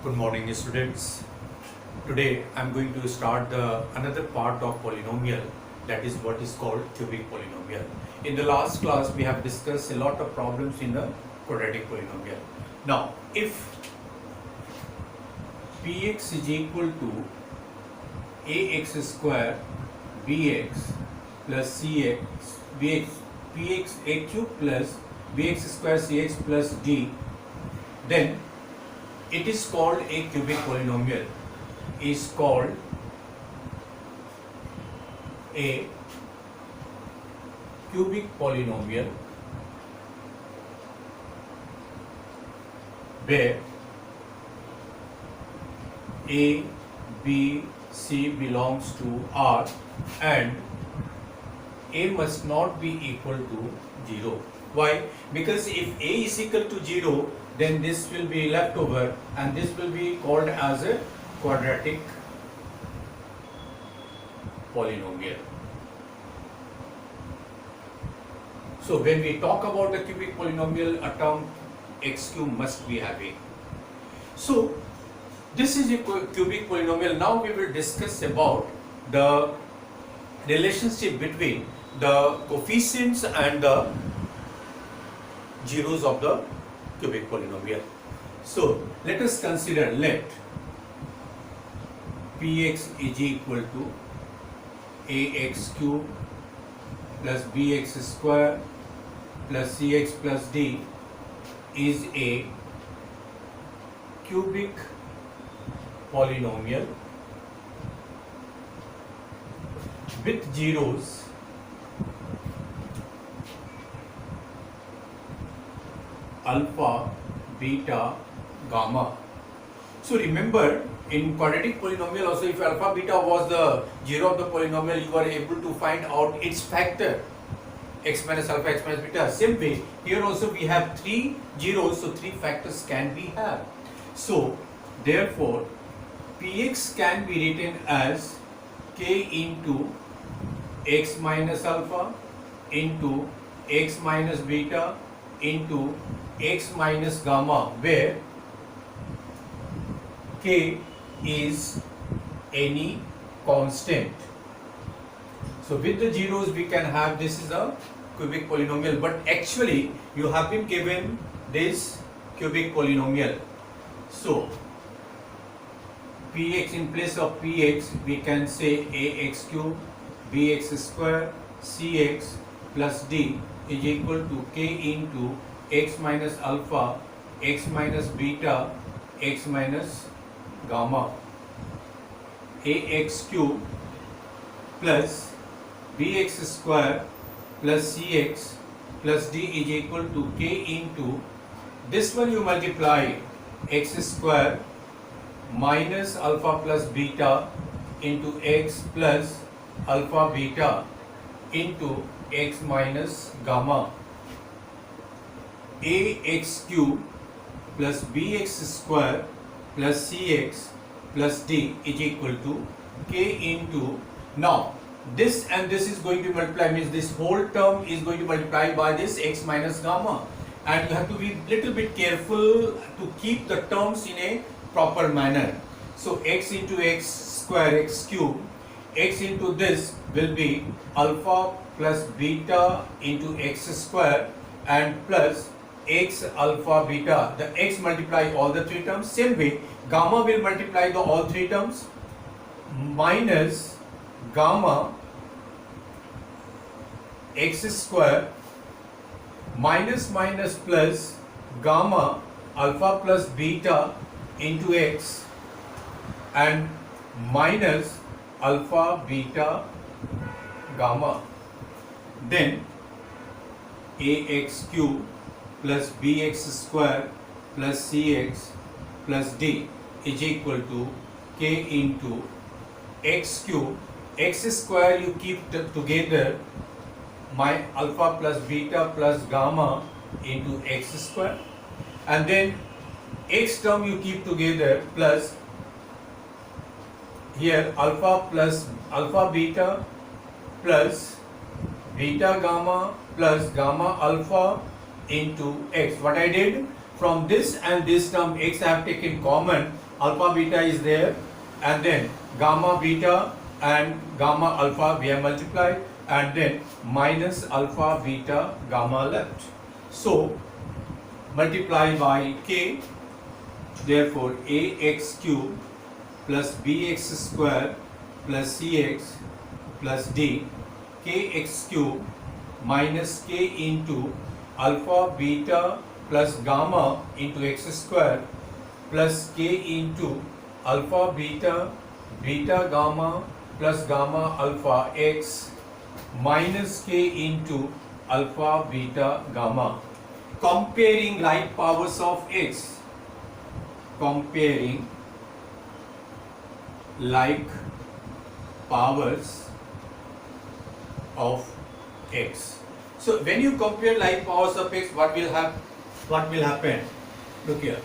Good morning, students. Today I am going to start another part of polynomial, that is what is called cubic polynomial. In the last class we have discussed a lot of problems in the quadratic polynomial. Now if px is equal to ax square bx plus cx bx px a cube plus bx square cx plus d, then it is called a cubic polynomial, is called a cubic polynomial where a, b, c belongs to R and a must not be equal to 0. Why? Because if a is equal to 0, then this will be left over and this will be called as a quadratic polynomial. So when we talk about the cubic polynomial, a term x cube must be having. So this is a cubic polynomial. Now we will discuss about the relationship between the coefficients and the zeros of the cubic polynomial. So let us consider, let px is equal to ax cube plus bx square plus cx plus d is a cubic polynomial with zeros alpha, beta, gamma. So remember, in quadratic polynomial also, if alpha, beta was the zero of the polynomial, you are able to find out its factor, x minus alpha, x minus beta. Same way, here also we have three zeros, so three factors can be have. So therefore, px can be written as k into x minus alpha into x minus beta into x minus gamma, where k is any constant. So with the zeros we can have, this is a cubic polynomial, but actually you have been given this cubic polynomial. So px, in place of px we can say ax cube bx square cx plus d is equal to k into x minus alpha, x minus beta, x minus gamma. Ax cube plus bx square plus cx plus d is equal to k into, this one you multiply, x square minus alpha plus beta into x plus alpha beta into x minus gamma. Ax cube plus bx square plus cx plus d is equal to k into, now this and this is going to multiply, means this whole term is going to multiply by this x minus gamma, and you have to be little bit careful to keep the terms in a proper manner. So x into x square, x cube, x into this will be alpha plus beta into x square and plus x alpha beta, the x multiply all the three terms. Same way gamma will multiply the all three terms, minus gamma x square minus minus plus gamma alpha plus beta into x and minus alpha beta gamma. Then ax cube plus bx square plus cx plus d is equal to k into x cube, x square you keep together, my alpha plus beta plus gamma into x square, and then x term you keep together plus here alpha plus alpha beta plus beta gamma plus gamma alpha into x. What I did, from this and this term x I have taken common, alpha beta is there, and then gamma beta and gamma alpha we have multiplied, and then minus alpha beta gamma left. So multiply by k, therefore ax cube plus bx square plus cx plus d, kx cube minus k into alpha beta plus gamma into x square plus k into alpha beta beta gamma plus gamma alpha x minus k into alpha beta gamma. Comparing like powers of x. Comparing like powers of x. So when you compare like powers of x, what will happen? Look here.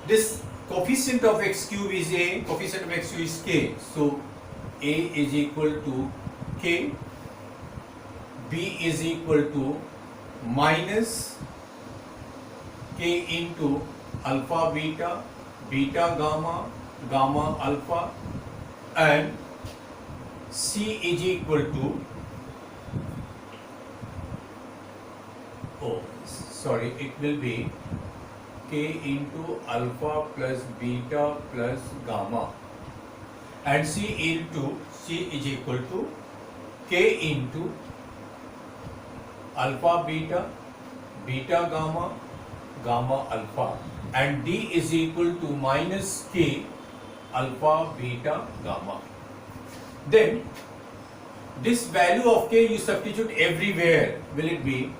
This coefficient of x cube is a, coefficient of x cube is k. So a is equal to k, b is equal to minus k into alpha beta, beta gamma, gamma alpha, and c is equal to, it will be k into alpha plus beta plus gamma, and c is equal to k into alpha beta, beta gamma, gamma alpha, and d is equal to minus k alpha beta gamma. Then this value of k you substitute everywhere. Will it be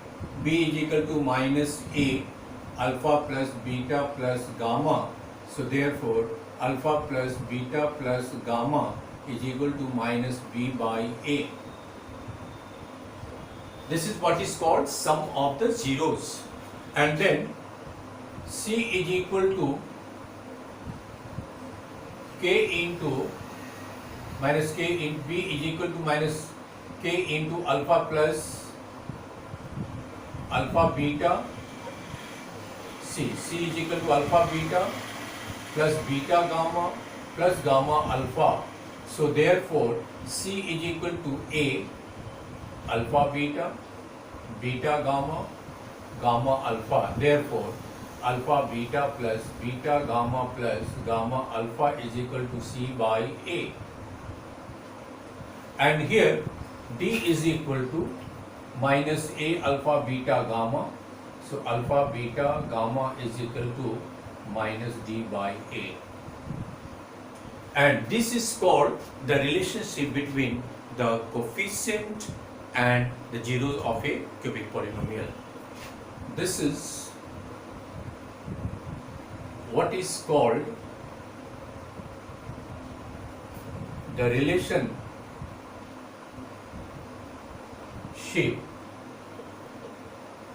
b is equal to minus a alpha plus beta plus gamma? So therefore alpha plus beta plus gamma is equal to minus b by a. This is what is called sum of the zeros. And then c is equal to k into minus k in b is equal to minus k into alpha plus alpha beta, c is equal to alpha beta plus beta gamma plus gamma alpha. So therefore c is equal to a alpha beta, beta gamma, gamma alpha. Therefore alpha beta plus beta gamma plus gamma alpha is equal to c by a. And here d is equal to minus a alpha beta gamma. So alpha beta gamma is equal to minus d by a. And this is called the relationship between the coefficient and the zeros of a cubic polynomial. This is what is called the relationship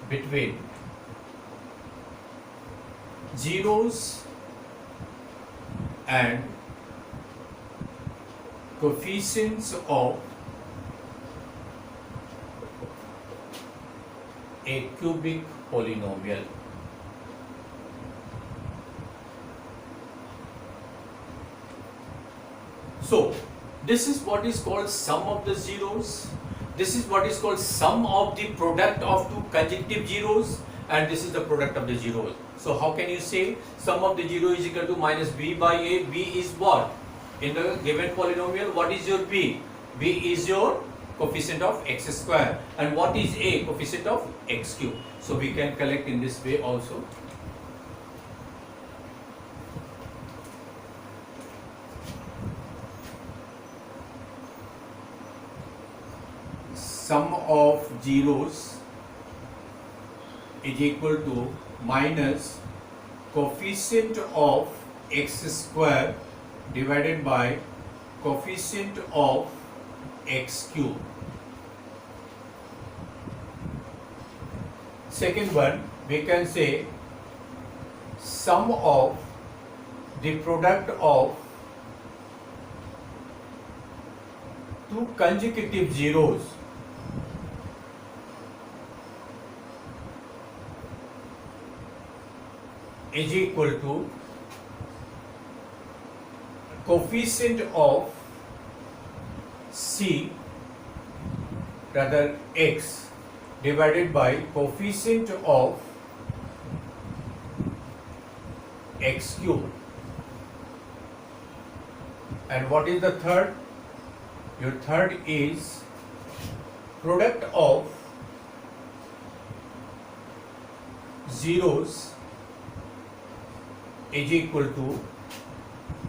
between zeros and coefficients of a cubic polynomial. So this is what is called sum of the zeros. This is what is called sum of the product of two consecutive zeros, and this is the product of the zeros. So how can you say sum of the zero is equal to minus b by a? B is what? In the given polynomial, what is your b? B is your coefficient of x square. And what is a? Coefficient of x cube. So we can collect in this way also. Sum of zeros is equal to minus coefficient of x square divided by coefficient of x cube. Second one, we can say sum of the product of two consecutive zeros is equal to coefficient of C, rather x, divided by coefficient of x cube. And what is the third? Your third is product of zeros is equal to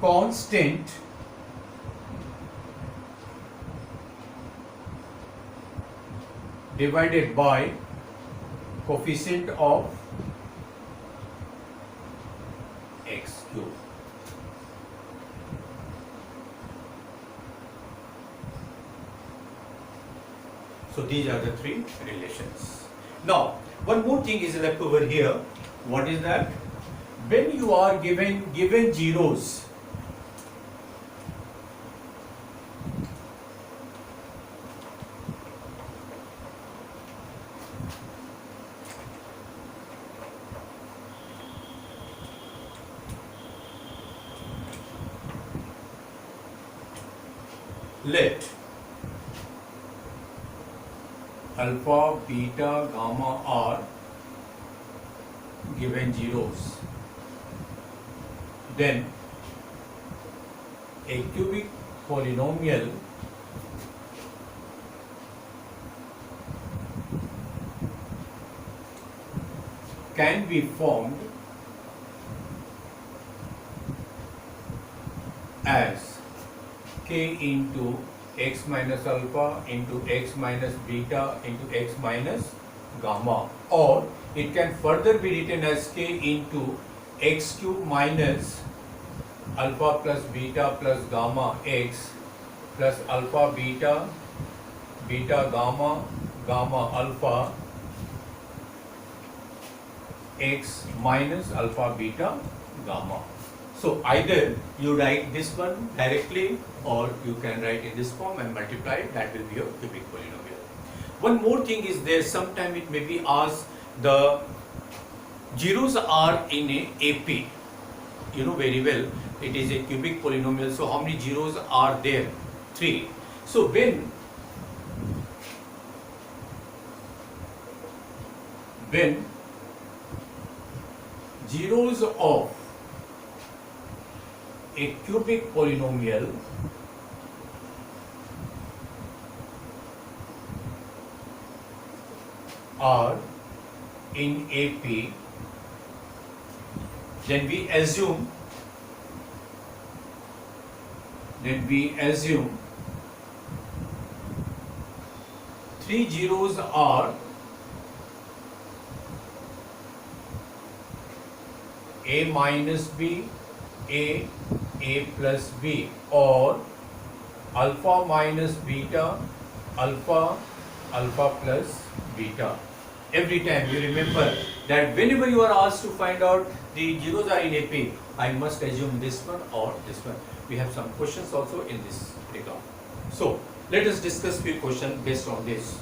constant divided by coefficient of x cube. So these are the three relations. Now, one more thing is left over here. What is that? When you are given zeros, let alpha, beta, gamma are given zeros, then a cubic polynomial can be formed as k into x minus alpha into x minus beta into x minus gamma, or it can further be written as k into x cube minus alpha plus beta plus gamma x plus alpha beta beta gamma gamma alpha x minus alpha beta gamma. So either you write this one directly or you can write in this form and multiply it. That will be your cubic polynomial. One more thing is there, sometime it may be asked, the zeros are in a AP. You know very well it is a cubic polynomial. So how many zeros are there? 3. So when zeros of a cubic polynomial are in AP, then we assume 3 zeros are A minus B, A plus B, or alpha minus beta, alpha plus beta. Every time you remember that whenever you are asked to find out the zeros are in AP, I must assume this one or this one. We have some questions also in this regard. So let us discuss few questions based on this.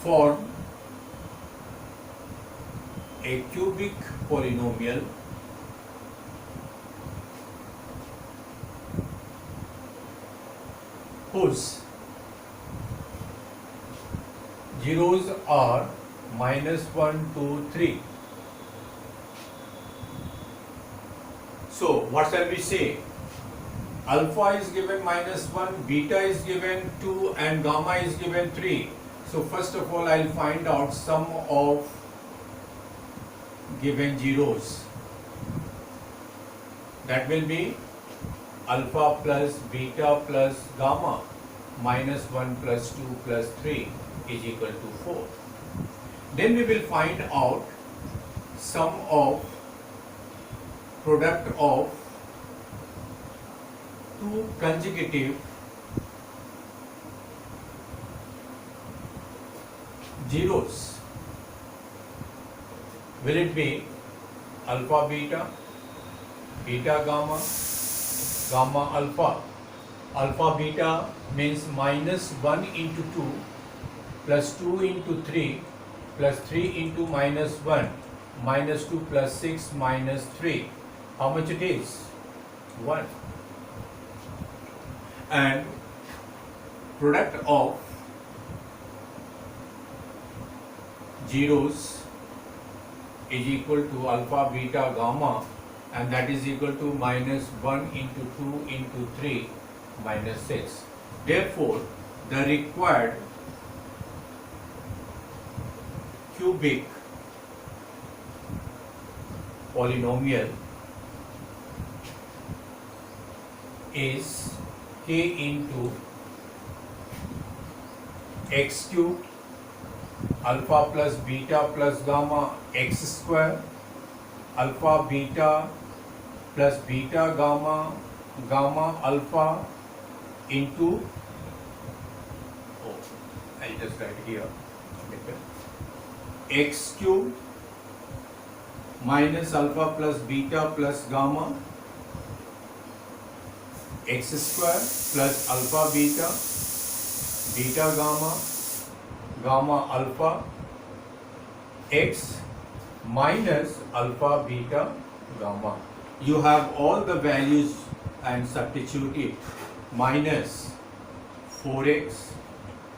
Form a cubic polynomial whose zeros are -1, 2, 3. So what shall we say? Alpha is given -1, beta is given 2, and gamma is given 3. So first of all, I'll find out sum of given zeros. That will be alpha plus beta plus gamma, -1 plus 2 plus 3 is equal to 4. Then we will find out sum of product of two consecutive zeros. Will it be alpha beta beta gamma, gamma alpha. Alpha beta means minus 1 into 2 plus 2 into 3 plus 3 into minus 1 minus 2 plus 6 minus 3. How much it is? 1. And product of zeros is equal to alpha beta gamma, and that is equal to minus 1 into 2 into 3 minus 6. Therefore, the required cubic polynomial is k into x cube alpha plus beta plus gamma x square alpha beta plus beta gamma gamma alpha into, I'll just write here, x cube minus alpha plus beta plus gamma x square plus alpha beta beta gamma gamma alpha x minus alpha beta gamma. You have all the values and substitute it. Minus 4x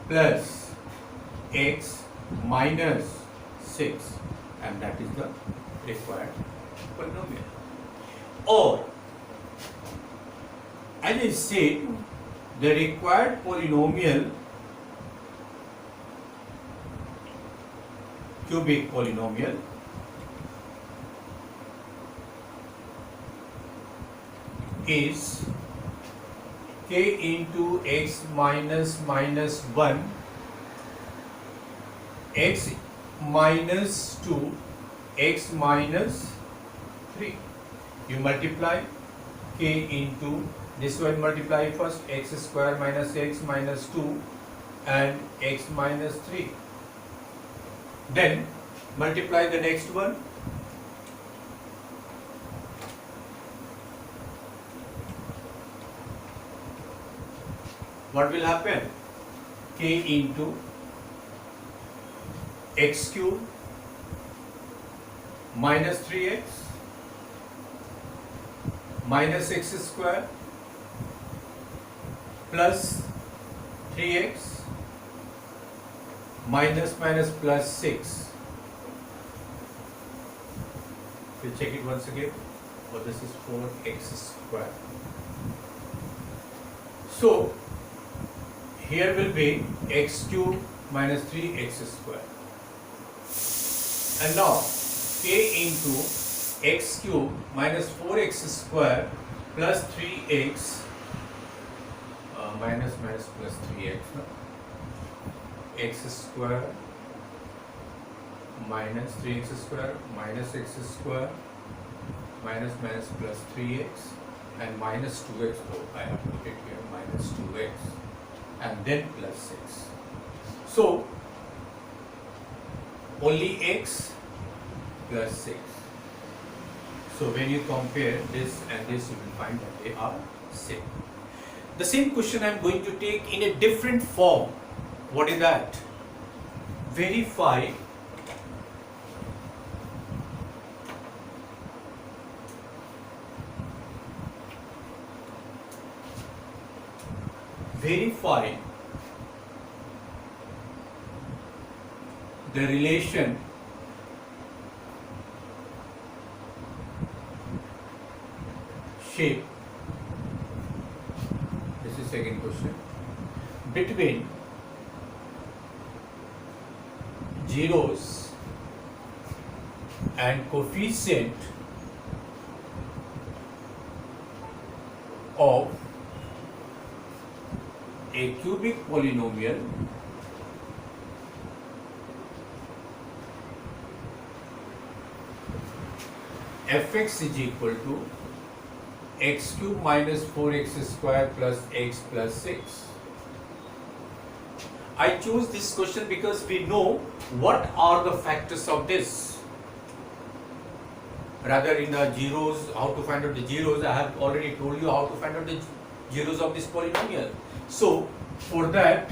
plus x minus 6, and that is the required polynomial. Or, as I said, the required polynomial, cubic polynomial, is k into x minus minus 1 x minus 2 x minus 3. You multiply k into this one, multiply first x square minus x minus 2 and x minus 3. Then multiply the next one. What will happen? K into x cube minus 3x minus x square plus 3x minus minus plus 6. We'll check it once again. Oh, this is 4x square. So here will be x cube minus 3x square. And now k into x cube minus 4x square plus 3x minus minus plus 3x, no? X square minus 3x square minus x square minus minus plus 3x and minus 2x. Oh, I have put it here, minus 2x and then plus 6. So only x plus 6. So when you compare this and this, you will find that they are same. The same question I am going to take in a different form. What is that? Verify the relation shape. This is second question. Between zeros and coefficient of a cubic polynomial fx is equal to x cube minus 4x square plus x plus 6. I choose this question because we know what are the factors of this. rather in the zeros, how to find out the zeros. I have already told you how to find out the zeros of this polynomial. So for that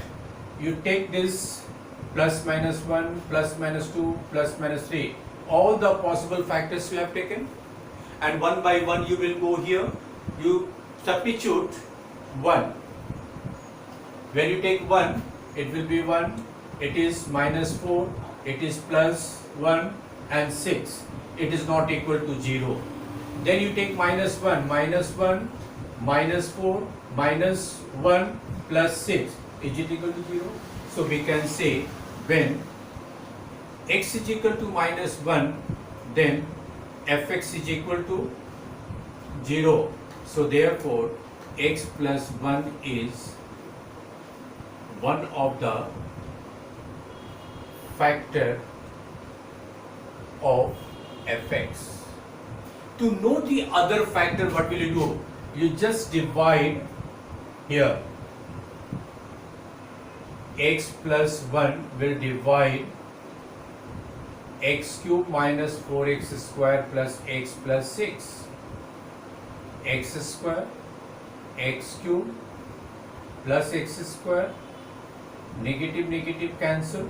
you take this plus minus 1, plus minus 2, plus minus 3, all the possible factors you have taken, and one by one you will go here, you substitute 1. When you take 1, it will be 1, it is minus 4, it is plus 1 and 6, it is not equal to 0. Then you take minus 1, minus 1, minus 4, minus 1 plus 6, is it equal to 0? So we can say when x is equal to minus 1, then fx is equal to 0. So therefore x plus 1 is one of the factor of fx. To know the other factor, what will you do? You just divide here. X plus 1 will divide x cube minus 4x square plus x plus 6. X square, x cube plus x square, negative negative cancel,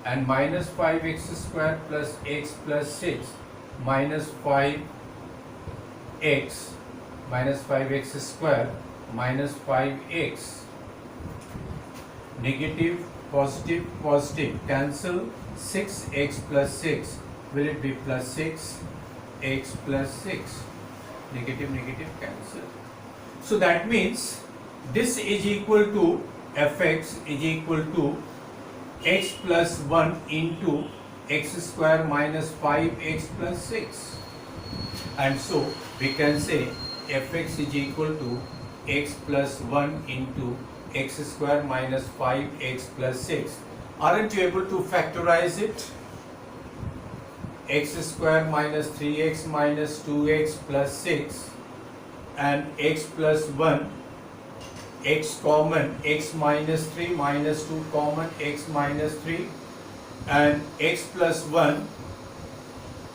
and minus 5x square plus x plus 6 minus 5x minus 5x square minus 5x, negative positive positive cancel, 6x plus 6, will it be plus 6, x plus 6, negative negative cancel. So that means this is equal to fx is equal to x plus 1 into x square minus 5x plus 6, and so we can say fx is equal to x plus 1 into x square minus 5x plus 6. Aren't you able to factorize it? X square minus 3x minus 2x plus 6 and x plus 1, x common, x minus 3 minus 2 common, x minus 3, and x plus 1,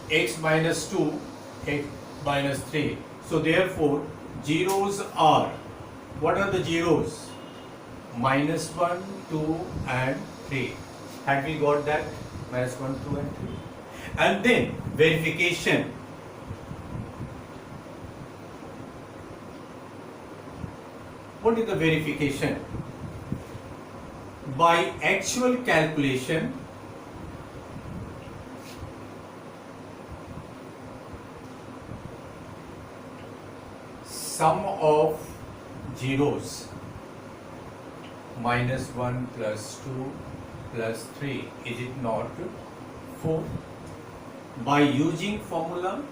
x minus 2, x minus 3. So therefore zeros are, what are the zeros? Minus 1, 2 and 3. Had we got that? Minus 1, 2 and 3. And then verification. What is the verification? By actual calculation, sum of zeros, minus 1 plus 2 plus 3, is it not 4? By using formula,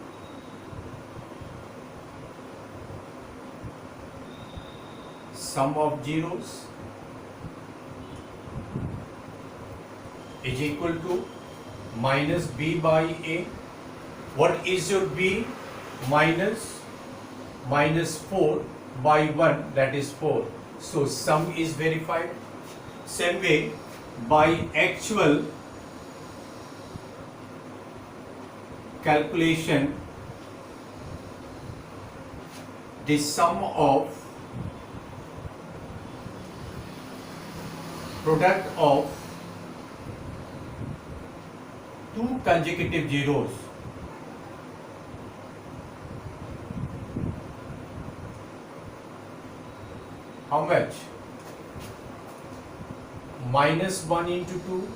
sum of zeros is equal to minus b by a. What is your b? Minus 4 by 1, that is 4. So sum is verified. Same way, by actual calculation, the sum of product of two consecutive zeros how much? Minus 1 into 2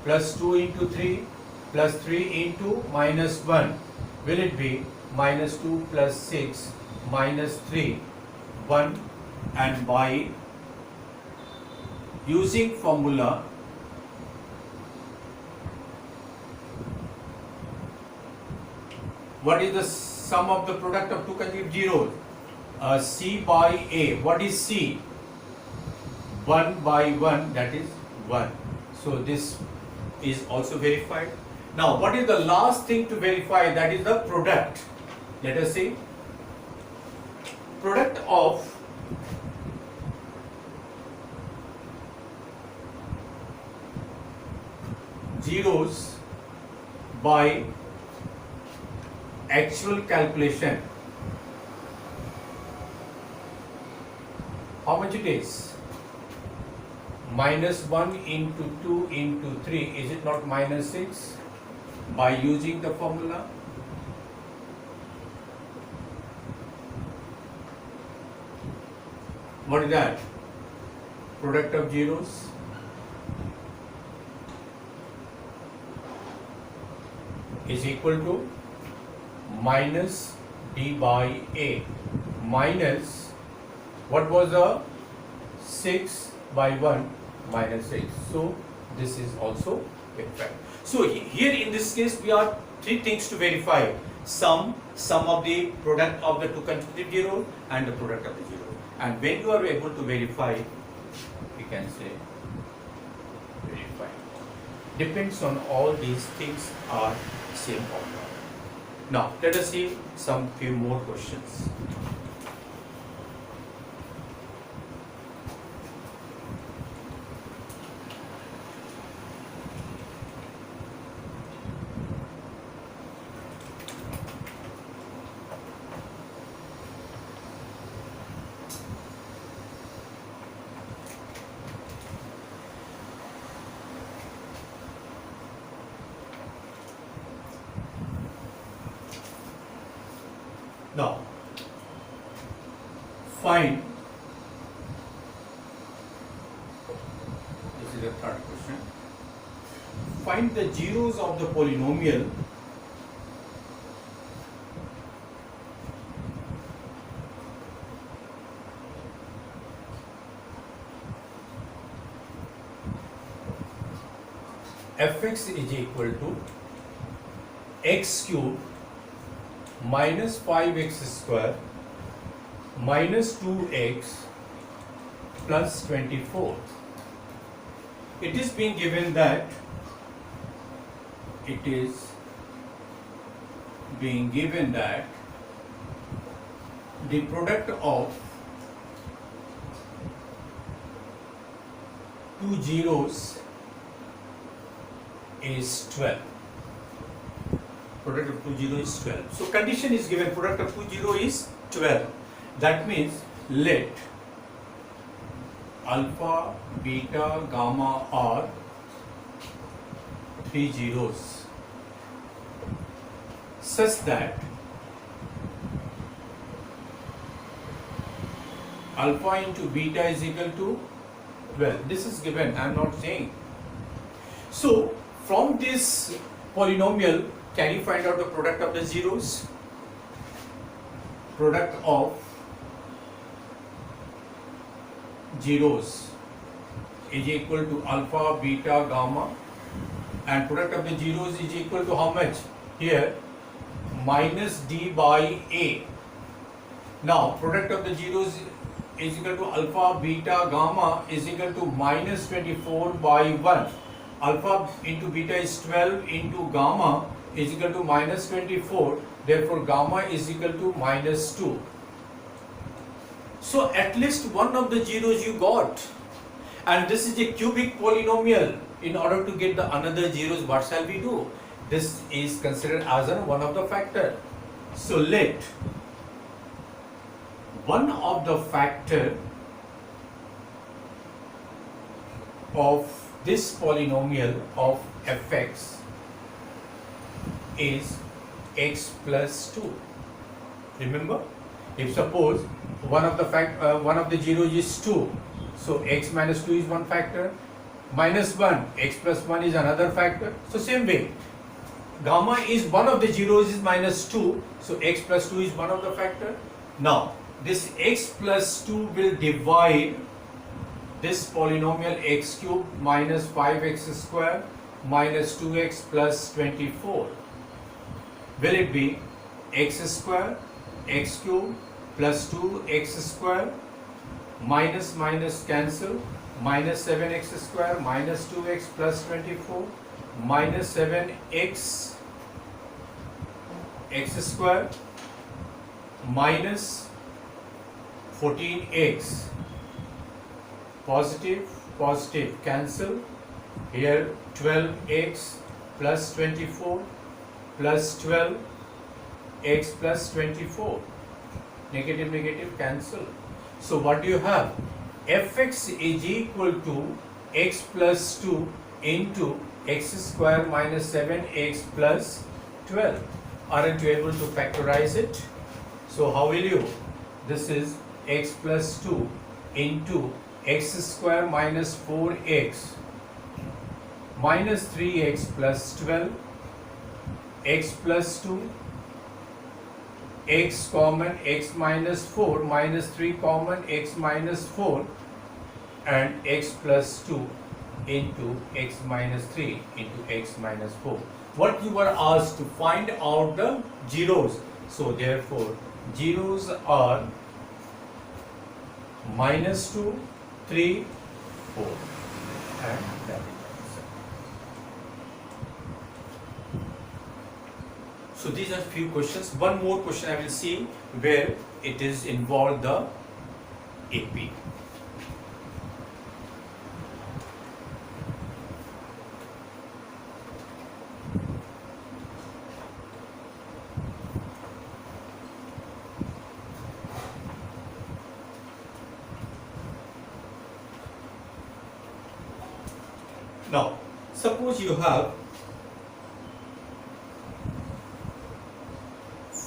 plus 2 into 3 plus 3 into minus 1, will it be minus 2 plus 6 minus 3, 1, and by using formula what is the sum of the product of two consecutive zeros? C by A. What is C? 1 by 1, that is 1. So this is also verified. Now what is the last thing to verify? That is the product. Let us see. Product of zeros by actual calculation, how much it is? Minus 1 into 2 into 3, is it not minus 6 by using the formula? What is that? Product of zeros. Is equal to minus d by a minus, what was the 6 by 1 minus 6. So this is also a fact. So here in this case we are three things to verify: sum of the product of the two consecutive zero and the product of the zero. And when you are able to verify, we can say verify. Depends on all these things are same or not. Now let us see some few more questions. Now, find, this is the third question, find the zeros of the polynomial fx is equal to x cube minus 5x square minus 2x plus 24. It is being given that the product of two zeros is 12. Product of 2 0 is 12. So condition is given, product of 2 0 is 12. That means let alpha, beta, gamma are 3 zeros such that alpha into beta is equal to 12. This is given, I am not saying. So from this polynomial, can you find out the product of the zeros? Product of zeros is equal to alpha, beta, gamma, and product of the zeros is equal to how much? Here, minus d by a. Now, product of the zeros is equal to alpha, beta, gamma is equal to minus 24 by 1. Alpha into beta is 12 into gamma is equal to minus 24, therefore gamma is equal to minus 2. So at least one of the zeros you got, and this is a cubic polynomial. In order to get the another zeros, what shall we do? This is considered as one of the factor. So let one of the factor of this polynomial of fx is x plus 2. Remember, if suppose one of the zeros is 2, so x minus 2 is one factor, minus 1, x plus 1 is another factor. So same way, gamma is one of the zeros is minus 2, so x plus 2 is one of the factor. Now this x plus 2 will divide this polynomial x cube minus 5x square minus 2x plus 24. Will it be x square, x cube plus 2x square, minus minus cancel, minus 7x square minus 2x plus 24, minus 7x x square minus 14x, positive positive cancel, here 12x plus 24 plus 12 x plus 24. Negative negative cancel. So what do you have? Fx is equal to x plus 2 into x square minus 7x plus 12. Aren't you able to factorize it? So how will you? This is x plus 2 into x square minus 4x minus 3x plus 12, x plus 2, x common, x minus 4, minus 3 common, x minus 4, and x plus 2 into x minus 3 into x minus 4. What you were asked to find out the zeros. So therefore, zeros are minus 2, 3, 4, and that is. So these are few questions. One more question I will see where it is involved the AP. Now, suppose you have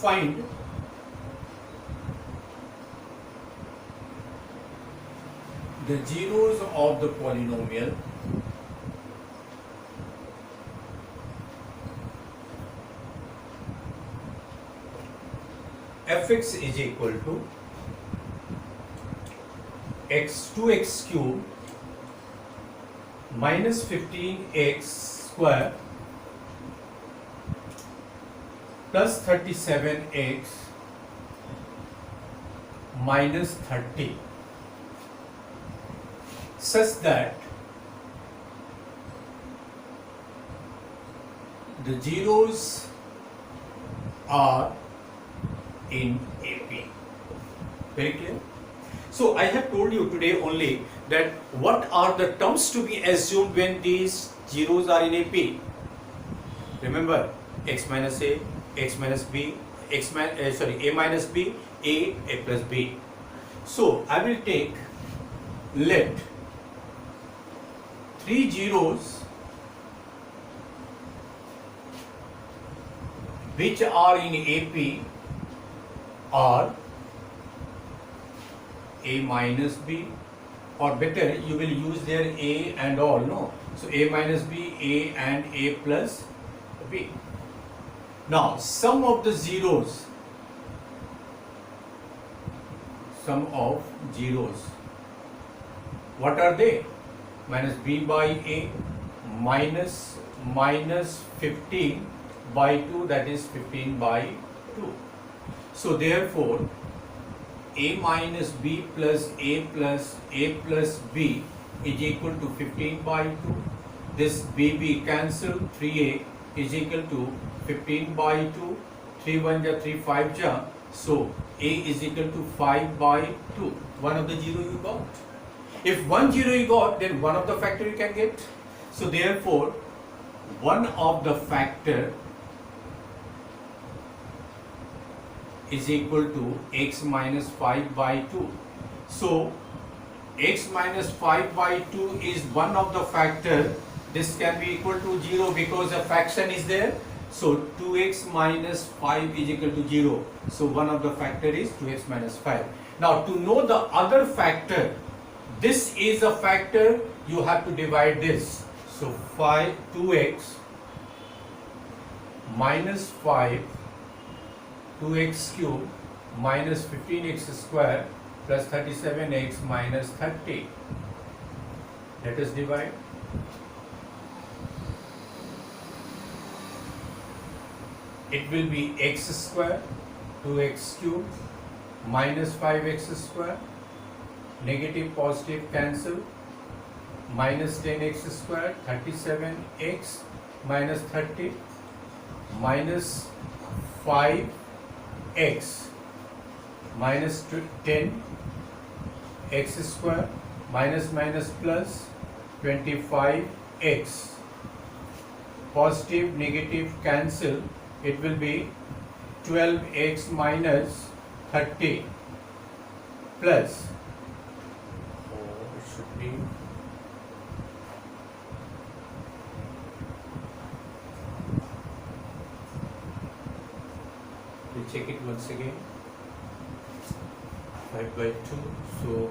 find the zeros of the polynomial fx is equal to x2x cube minus 15x square plus 37x minus 30 such that the zeros are in AP. Very clear? So I have told you today only that what are the terms to be assumed when these zeros are in AP. Remember, x minus a, x minus b, a minus b, a plus b. So I will take, let 3 zeros which are in AP are a minus b, or better you will use their a and all, no? So a minus b, a and a plus b. Now sum of the zeros, what are they? Minus b by a minus 15 by 2, that is 15 by 2. So therefore a minus b plus a plus b is equal to 15 by 2. This b cancel, 3a is equal to 15 by 2, 3 1 ja 3 5 ja, so a is equal to 5 by 2. One of the zero you got. If one zero you got, then one of the factor you can get. So therefore, one of the factor is equal to x minus 5 by 2. So x minus 5 by 2 is one of the factor. This can be equal to 0 because a fraction is there. So 2x minus 5 is equal to 0. So one of the factor is 2x minus 5. Now to know the other factor, this is a factor, you have to divide this. So 2x minus 5, 2x cube minus 15x square plus 37x minus 30. Let us divide. It will be x square, 2x cube minus 5x square, negative positive cancel, minus 10x square, 37x minus 30, minus 5x minus 10 x square minus plus 25x, positive negative cancel, it will be 12x minus 30 plus, it should be we check it once again, 5 by 2, so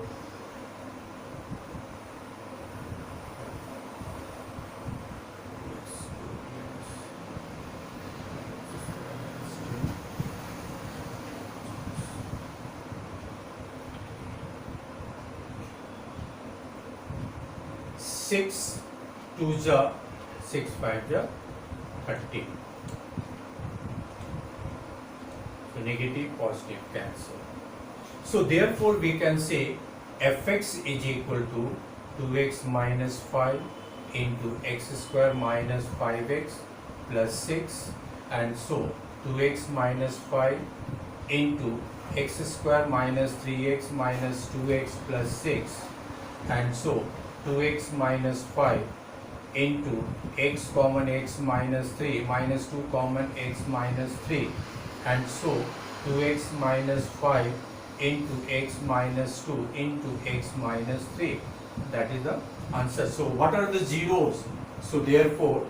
six two ja 6 5 ja 30. So negative positive cancel. So therefore we can say fx is equal to 2x minus 5 into x square minus 5x plus 6, and so 2x minus 5 into x square minus 3x minus 2x plus 6, and so 2x minus 5 into x common x minus 3 minus 2 common x minus 3, and so 2x minus 5 into x minus 2 into x minus 3. That is the answer. So what are the zeros? So therefore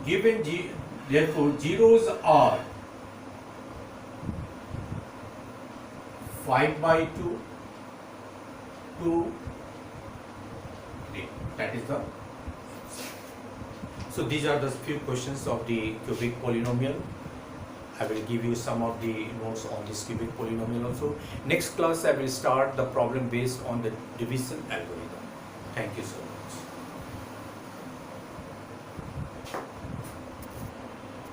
given therefore zeros are 5 by 2, 2, 3. That is the. So these are the few questions of the cubic polynomial. I will give you some of the notes on this cubic polynomial also. Next class I will start the problem based on the division algorithm. Thank you so much.